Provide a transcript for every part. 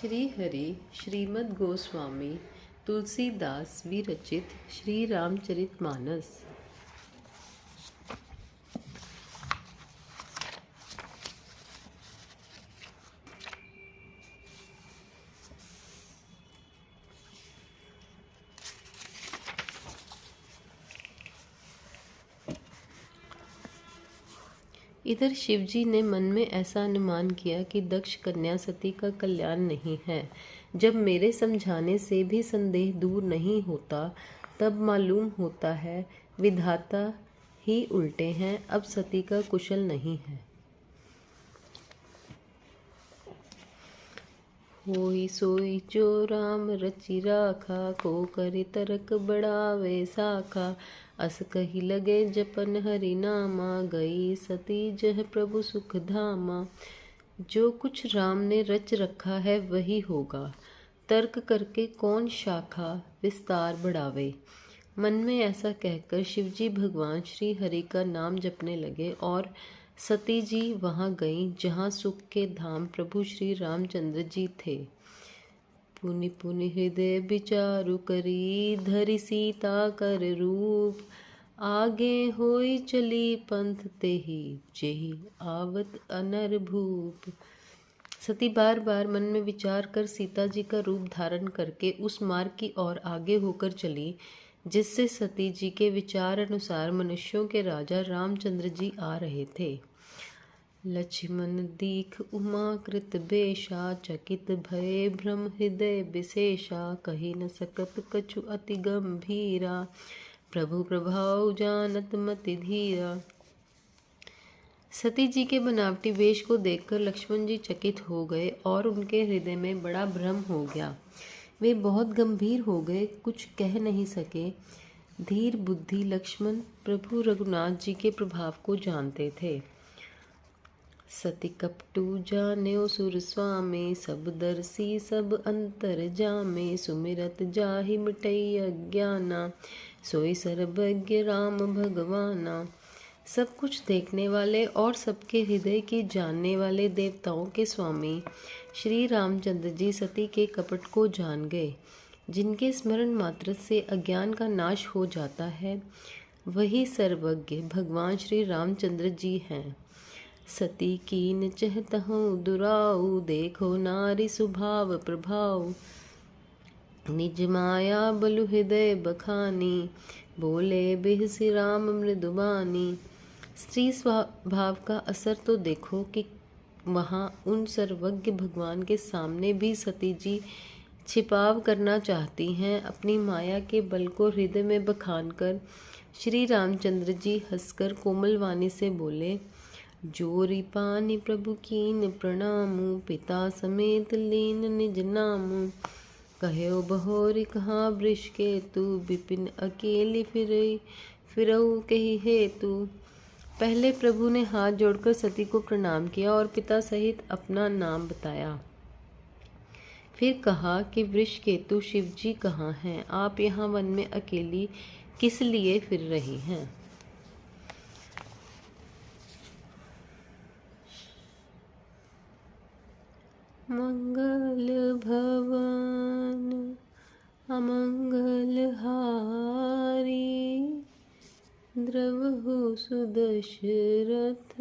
श्री हरि श्रीमद् गोस्वामी तुलसीदास विरचित श्री रामचरितमानस। इधर शिवजी ने मन में ऐसा अनुमान किया कि दक्ष कन्या सती का कल्याण नहीं है। जब मेरे समझाने से भी संदेह दूर नहीं होता, तब मालूम होता है विधाता ही उल्टे हैं। अब सती का कुशल नहीं है। होई सोई जो राम रचि राखा, को करे तरक बढ़ावे साखा। अस कही लगे जपन हरि नामा, गई सती जह प्रभु सुख धामा। जो कुछ राम ने रच रखा है वही होगा, तर्क करके कौन शाखा विस्तार बढ़ावे। मन में ऐसा कहकर शिवजी भगवान श्री हरि का नाम जपने लगे और सती जी वहाँ गईं जहाँ सुख के धाम प्रभु श्री रामचंद्र जी थे। पुनि पुनि हृदय विचारु करी, धरि सीता कर रूप। आगे होई चली पंथ तेहि, जेहि आवत अनर भूप। सती बार बार मन में विचार कर सीता जी का रूप धारण करके उस मार्ग की ओर आगे होकर चली जिससे सती जी के विचार अनुसार मनुष्यों के राजा रामचंद्र जी आ रहे थे। लक्ष्मण दीख उमा कृत बेशा, चकित भये भ्रम हृदय विशेषा। कही न सकत कछु अति गंभीरा, प्रभु प्रभाव जानत मति धीरा। सती जी के बनावटी वेश को देखकर लक्ष्मण जी चकित हो गए और उनके हृदय में बड़ा भ्रम हो गया। वे बहुत गंभीर हो गए, कुछ कह नहीं सके। धीर बुद्धि लक्ष्मण प्रभु रघुनाथ जी के प्रभाव को जानते थे। सती कपटू जान्यो सुर स्वामी, सब दर्शी सब अंतर जामे। सुमिरत जाहि मिटई अज्ञाना, सोई सर्वज्ञ राम भगवाना। सब कुछ देखने वाले और सबके हृदय की जानने वाले देवताओं के स्वामी श्री रामचंद्र जी सती के कपट को जान गए। जिनके स्मरण मात्र से अज्ञान का नाश हो जाता है, वही सर्वज्ञ भगवान श्री रामचंद्र जी हैं। सती कीन चहतहु दुराऊ, देखो नारी स्वभाव प्रभाव। निज माया बलु हृदय बखानी, बोले बिहसि राम मृदुबानी। स्त्री स्वभाव का असर तो देखो कि वहाँ उन सर्वज्ञ भगवान के सामने भी सती जी छिपाव करना चाहती हैं। अपनी माया के बल को हृदय में बखान कर श्री रामचंद्र जी हंसकर कोमल वाणी से बोले, जोरी पानी प्रभु कीन प्रणामु, पिता समेत लीन निज नामु। कहो बहोरी कहाँ वृष के तू, विपिन अकेली फिरऊ कही हेतु। पहले प्रभु ने हाथ जोड़कर सती को प्रणाम किया और पिता सहित अपना नाम बताया। फिर कहा कि वृषकेतु शिव जी कहाँ हैं? आप यहाँ वन में अकेली किस लिए फिर रही हैं? मंगल भवन अमंगल हारी, द्रवहु सुदशरथ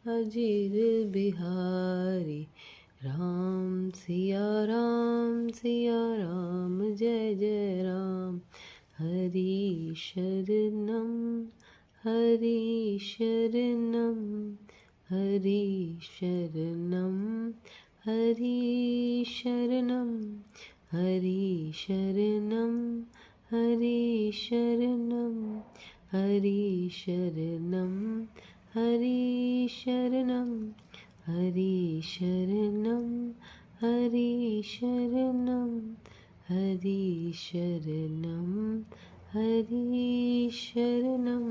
अजीर बिहारी। राम सिया राम जय जय राम। हरि शरणम हरि शरणम हरि शरणम हरि शरणम हरि शरणम हरि शरणम हरि शरणम हरि शरणम हरि शरणम हरि शरणम हरि शरणम हरि शरणम।